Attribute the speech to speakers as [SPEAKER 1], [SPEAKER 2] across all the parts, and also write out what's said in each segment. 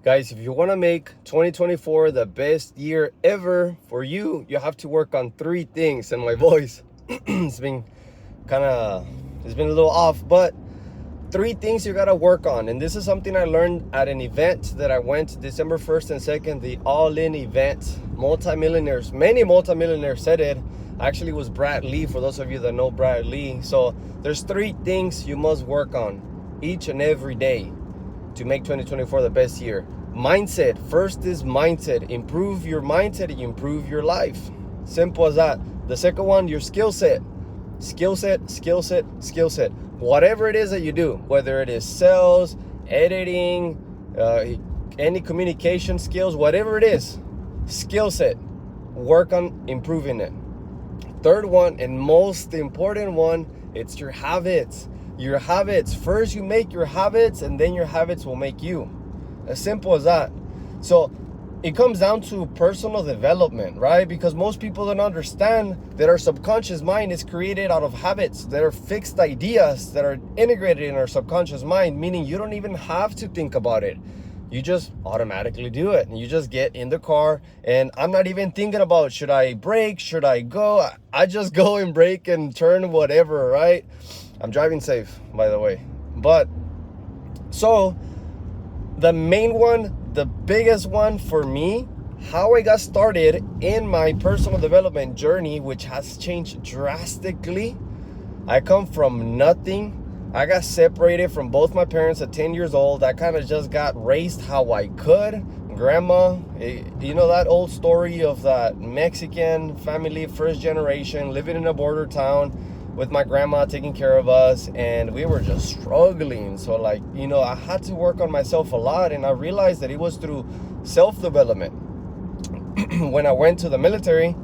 [SPEAKER 1] Guys, if you want to make 2024 the best year ever for you, you have to work on 3 things. And my voice, it's been a little off, but 3 things you got to work on. And this is something I learned at an event that I went December 1st and 2nd, the All-In event. Many multimillionaires said it. Actually, it was Brad Lee, for those of you that know Brad Lee. So there's 3 things you must work on each and every day to make 2024 the best year. Mindset. First is mindset. Improve your mindset and you improve your life. Simple as that. The second one, your skill set. Skill set. Whatever it is that you do, whether it is sales, editing, any communication skills, whatever it is, skill set. Work on improving it. Third one, and most important one, it's your habits. Your habits. First you make your habits, and then your habits will make you. As simple as that. So it comes down to personal development, right? Because most people don't understand that our subconscious mind is created out of habits that are fixed ideas that are integrated in our subconscious mind, meaning you don't even have to think about it. You just automatically do it. You just get in the car, and I'm not even thinking about, should I brake? Should I go? I just go and brake and turn, whatever, right? I'm driving safe, by the way. But so the main one, the biggest one for me, how I got started in my personal development journey, which has changed drastically. I come from nothing. I got separated from both my parents at 10 years old. I kind of just got raised how I could. Grandma, you know that old story of that Mexican family, first generation, living in a border town with my grandma taking care of us, and we were just struggling. So I had to work on myself a lot, and I realized that it was through self-development. When I went to the military,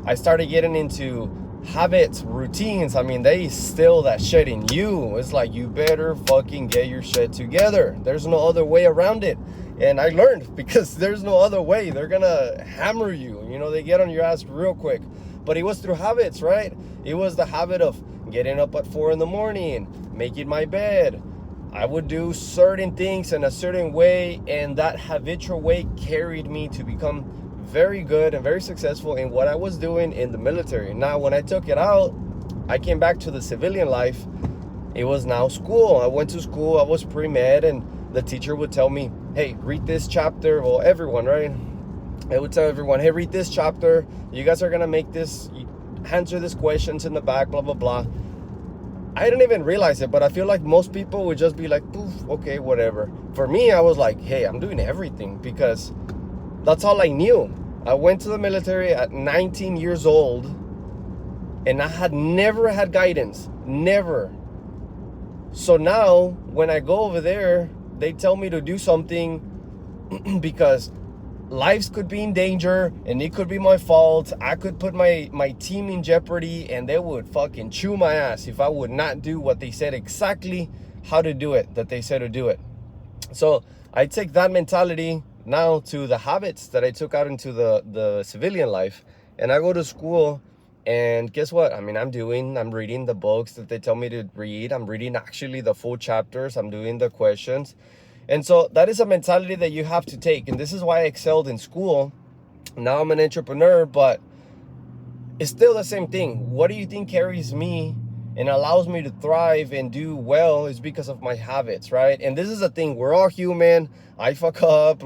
[SPEAKER 1] I started getting into habits, routines. I mean, they instill that shit in you. It's like, you better fucking get your shit together. There's no other way around it. And I learned, because there's no other way. They're gonna hammer you. They get on your ass real quick. But it was through habits, right? It was the habit of getting up at 4 a.m, making my bed. I would do certain things in a certain way, and that habitual way carried me to become very good and very successful in what I was doing in the military. Now, when I took it out, I came back to the civilian life. It was now school. I went to school. I was pre-med, and the teacher would tell me, hey, read this chapter. Well, everyone, right? I would tell everyone, hey, read this chapter. You guys are going to make this, answer these questions in the back, blah, blah, blah. I didn't even realize it, but I feel like most people would just be like, poof, okay, whatever. For me, I was like, hey, I'm doing everything, because that's all I knew. I went to the military at 19 years old, and I had never had guidance, never. So now when I go over there, they tell me to do something because lives could be in danger, and it could be my fault. I could put my team in jeopardy, and they would fucking chew my ass if I would not do what they said exactly how to do it, that they said to do it. So I take that mentality now to the habits that I took out into the civilian life, and I go to school, and guess what? I mean, I'm reading the books that they tell me to read. I'm reading actually the full chapters. I'm doing the questions. And so that is a mentality that you have to take. And this is why I excelled in school. Now I'm an entrepreneur, but it's still the same thing. What do you think carries me and allows me to thrive and do well is because of my habits, right? And this is the thing. We're all human. I fuck up,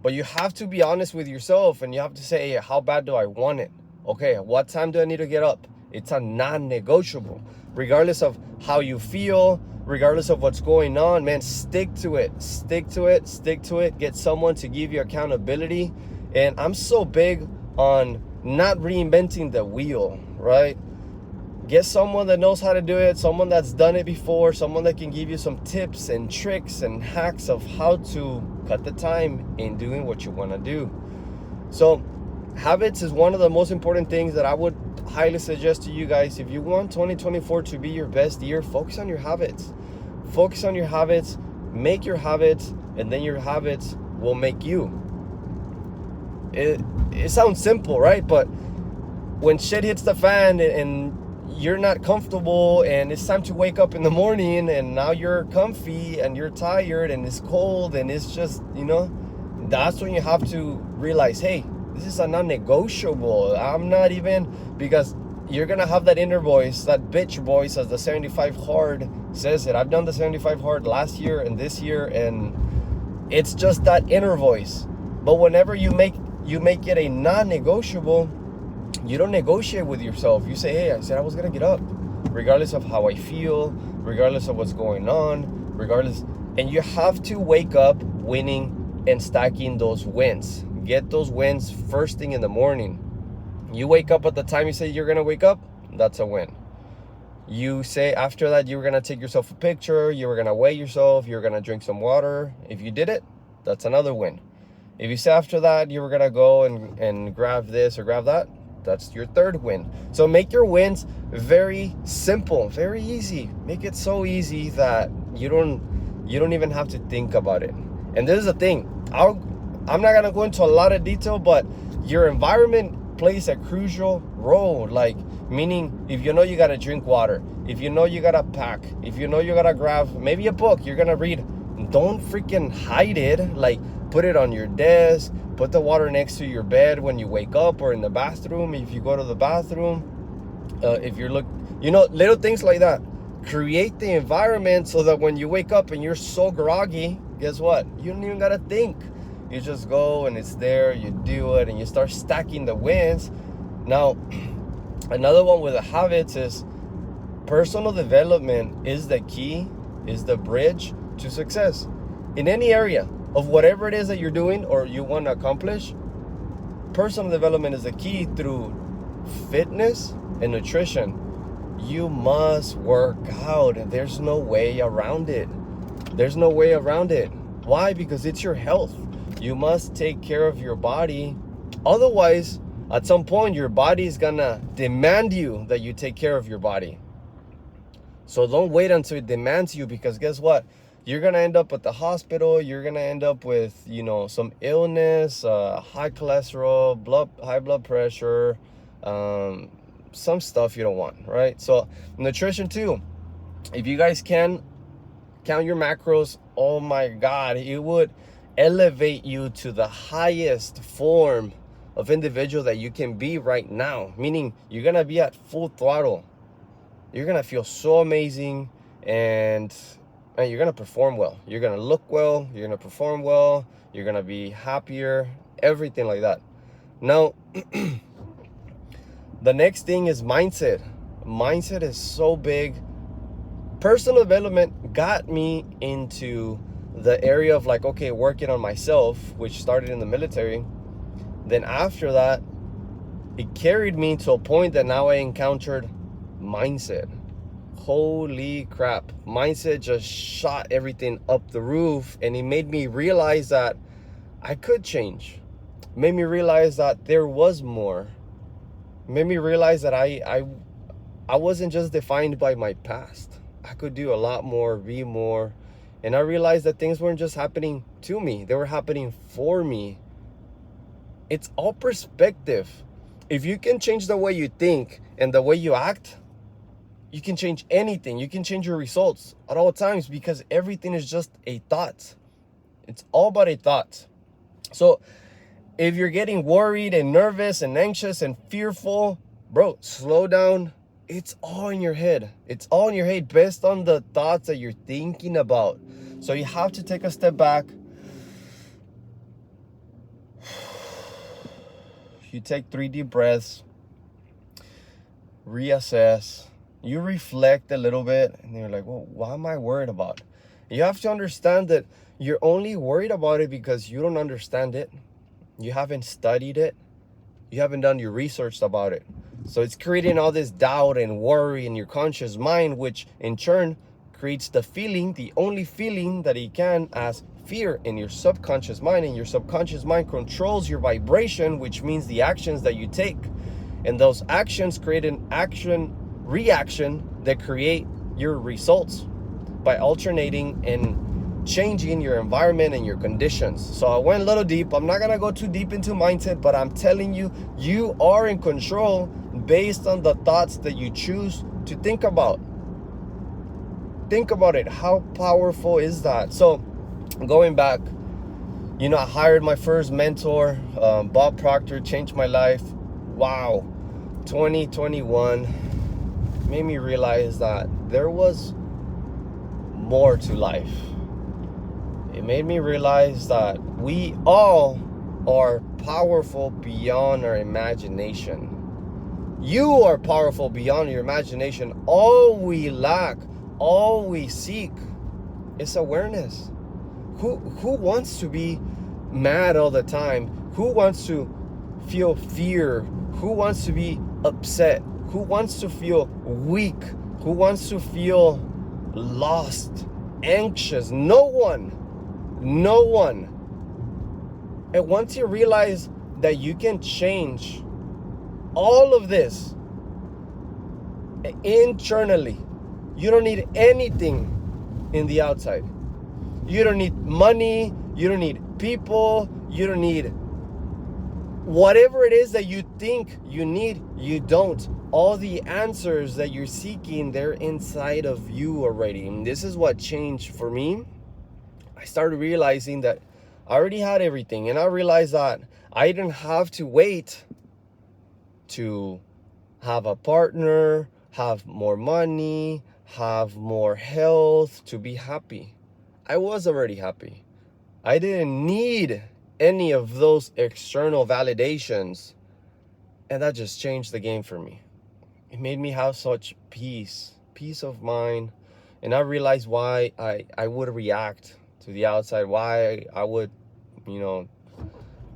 [SPEAKER 1] but you have to be honest with yourself, and you have to say, hey, how bad do I want it? Okay, what time do I need to get up? It's a non-negotiable. Regardless of how you feel, regardless of what's going on, man, stick to it. Get someone to give you accountability. And I'm so big on not reinventing the wheel, right? Get someone that knows how to do it, someone that's done it before, someone that can give you some tips and tricks and hacks of how to cut the time in doing what you want to do. So habits is one of the most important things that I would highly suggest to you guys. If you want 2024 to be your best year, focus on your habits. Focus on your habits, make your habits, and then your habits will make you. It sounds simple, right? But when shit hits the fan and you're not comfortable, and it's time to wake up in the morning, and now you're comfy and you're tired and it's cold and it's just, that's when you have to realize, hey, this is a non-negotiable. I'm not even, because you're gonna have that inner voice, that bitch voice, as the 75 hard says it. I've done the 75 hard last year and this year, and it's just that inner voice. But whenever you make it a non-negotiable, you don't negotiate with yourself. You say, hey, I said I was gonna get up, regardless of how I feel, regardless of what's going on, regardless. And you have to wake up winning and stacking those wins. Get those wins first thing in the morning. You wake up at the time you say you're gonna wake up, that's a win. You say after that you were gonna take yourself a picture, you were gonna weigh yourself, you're gonna drink some water. If you did it, that's another win. If you say after that you were gonna go and grab this or grab that, that's your third win. So make your wins very simple, very easy. Make it so easy that you don't even have to think about it. And this is the thing, I'm not gonna go into a lot of detail, but your environment plays a crucial role. Like, meaning, if you know you gotta drink water, if you know you gotta pack, if you know you gotta grab maybe a book you're gonna read, don't freaking hide it. Like, put it on your desk, put the water next to your bed when you wake up, or in the bathroom if you go to the bathroom. If you're little things like that. Create the environment so that when you wake up and you're so groggy, guess what? You don't even gotta think. You just go and it's there, you do it, and you start stacking the wins. Now, another one with the habits is personal development is the key, is the bridge to success. In any area of whatever it is that you're doing or you want to accomplish, personal development is the key through fitness and nutrition. You must work out. There's no way around it. There's no way around it. Why? Because it's your health. You must take care of your body. Otherwise, at some point, your body is gonna demand you that you take care of your body. So don't wait until it demands you, because guess what? You're gonna end up at the hospital. You're gonna end up with, some illness, high cholesterol, high blood pressure, some stuff you don't want, right? So nutrition too. If you guys can count your macros, oh my God, it would elevate you to the highest form of individual that you can be right now. Meaning you're gonna be at full throttle. You're gonna feel so amazing, and you're gonna perform well. You're gonna look well, you're gonna perform well, you're gonna be happier, everything like that. Now, the next thing is mindset. Mindset is so big. Personal development got me into the area of working on myself, which started in the military. Then after that, it carried me to a point that now I encountered mindset. Holy crap. Mindset just shot everything up the roof, and it made me realize that I could change. Made me realize that there was more. Made me realize that I wasn't just defined by my past. I could do a lot more, be more. And I realized that things weren't just happening to me, they were happening for me. It's all perspective. If you can change the way you think and the way you act, you can change anything. You can change your results at all times, because everything is just a thought. It's all about a thought. So if you're getting worried and nervous and anxious and fearful, bro, slow down. It's all in your head. It's all in your head based on the thoughts that you're thinking about. So you have to take a step back. You take 3 deep breaths, reassess, you reflect a little bit, and you're like, well, what am I worried about? You have to understand that you're only worried about it because you don't understand it. You haven't studied it. You haven't done your research about it. So it's creating all this doubt and worry in your conscious mind, which in turn creates the feeling, the only feeling that it can, as fear in your subconscious mind. And your subconscious mind controls your vibration, which means the actions that you take. And those actions create an action-reaction that create your results by alternating and changing your environment and your conditions. So I went a little deep. I'm not gonna go too deep into mindset, but I'm telling you, you are in control based on the thoughts that you choose to think about. Think about it. How powerful is that? So going back, You know, I hired my first mentor, Bob Proctor, changed my life. Wow. 2021 made me realize that there was more to life. It made me realize that we all are powerful beyond our imagination. You are powerful beyond your imagination. All we lack, all we seek is awareness. Who wants to be mad all the time? Who wants to feel fear? Who wants to be upset? Who wants to feel weak? Who wants to feel lost, anxious? No one. No one. And once you realize that you can change all of this internally, you don't need anything in the outside. You don't need money. You don't need people. You don't need whatever it is that you think you need. You don't. All the answers that you're seeking, they're inside of you already. And this is what changed for me. I started realizing that I already had everything. And I realized that I didn't have to wait to have a partner, have more money, have more health to be happy. I was already happy. I didn't need any of those external validations. And that just changed the game for me. It made me have such peace of mind. And I realized why I would react to the outside, why I would,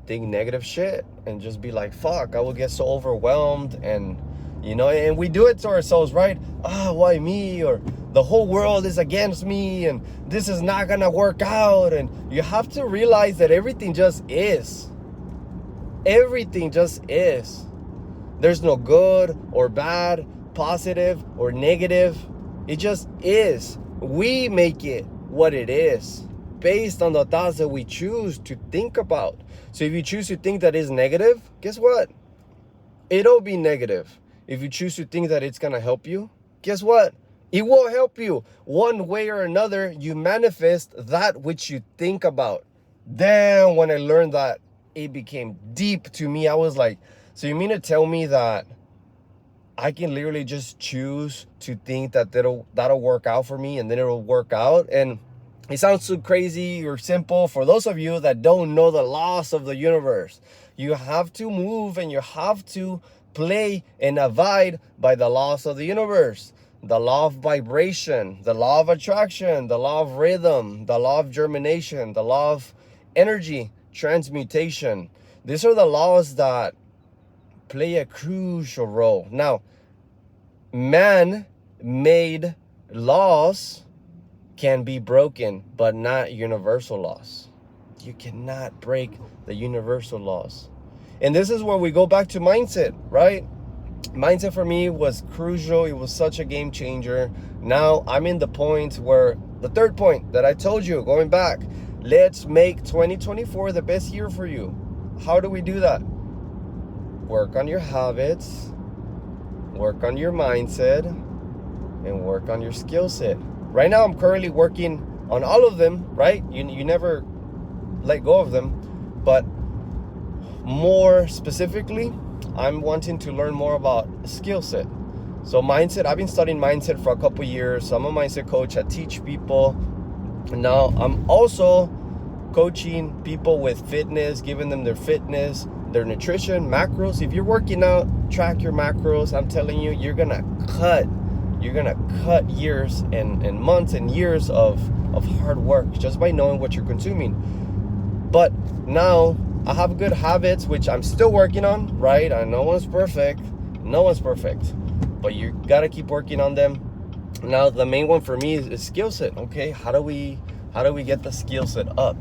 [SPEAKER 1] think negative shit and just be like, fuck, I will get so overwhelmed. And, and we do it to ourselves, right? Why me? Or the whole world is against me and this is not gonna work out. And you have to realize that everything just is. Everything just is. There's no good or bad, positive or negative. It just is. We make it what it is based on the thoughts that we choose to think about. So if you choose to think that it's negative, guess what? It'll be negative. If you choose to think that it's gonna help you, guess what? It will help you. One way or another, you manifest that which you think about. Then when I learned that, it became deep to me. I was like, so you mean to tell me that I can literally just choose to think that that'll work out for me and then it'll work out? And it sounds so crazy or simple for those of you that don't know the laws of the universe. You have to move and you have to play and abide by the laws of the universe. The law of vibration, the law of attraction, the law of rhythm, the law of germination, the law of energy transmutation. These are the laws that play a crucial role. Now, man-made laws can be broken, but not universal laws. You cannot break the universal laws. And this is where we go back to mindset, right? Mindset for me was crucial. It was such a game changer. Now I'm in the point where, the third point that I told you, going back, let's make 2024 the best year for you. How do we do that? Work on your habits, work on your mindset, and work on your skill set. Right now, I'm currently working on all of them, right? You never let go of them. But more specifically, I'm wanting to learn more about skill set. So mindset, I've been studying mindset for a couple years. So I'm a mindset coach. I teach people. Now I'm also coaching people with fitness, giving them their fitness, their nutrition, macros. If you're working out, track your macros. I'm telling you, you're gonna cut years and months and years of hard work just by knowing what you're consuming. But now I have good habits, which I'm still working on, right? No one's perfect, but you gotta keep working on them. Now the main one for me is skill set. Okay, how do we get the skill set up?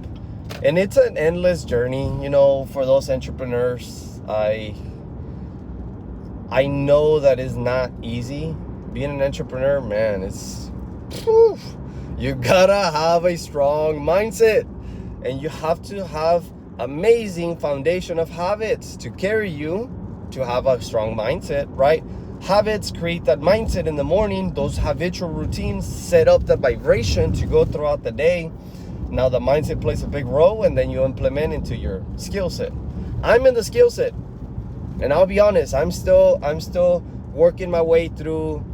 [SPEAKER 1] And it's an endless journey, for those entrepreneurs. I know that is not easy. Being an entrepreneur, man, you gotta have a strong mindset, and you have to have amazing foundation of habits to carry you to have a strong mindset, right? Habits create that mindset in the morning. Those habitual routines set up that vibration to go throughout the day. Now the mindset plays a big role, and then you implement into your skill set. I'm in the skill set, and I'll be honest, I'm still working my way through,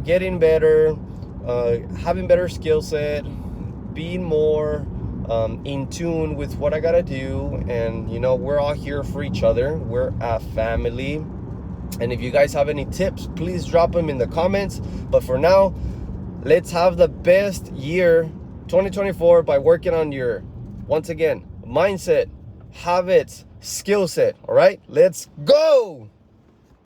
[SPEAKER 1] getting better, having better skill set, being more in tune with what I gotta do. And we're all here for each other. We're a family. And if you guys have any tips, please drop them in the comments. But for now, let's have the best year 2024 by working on your, once again, mindset, habits, skill set. All right, let's go.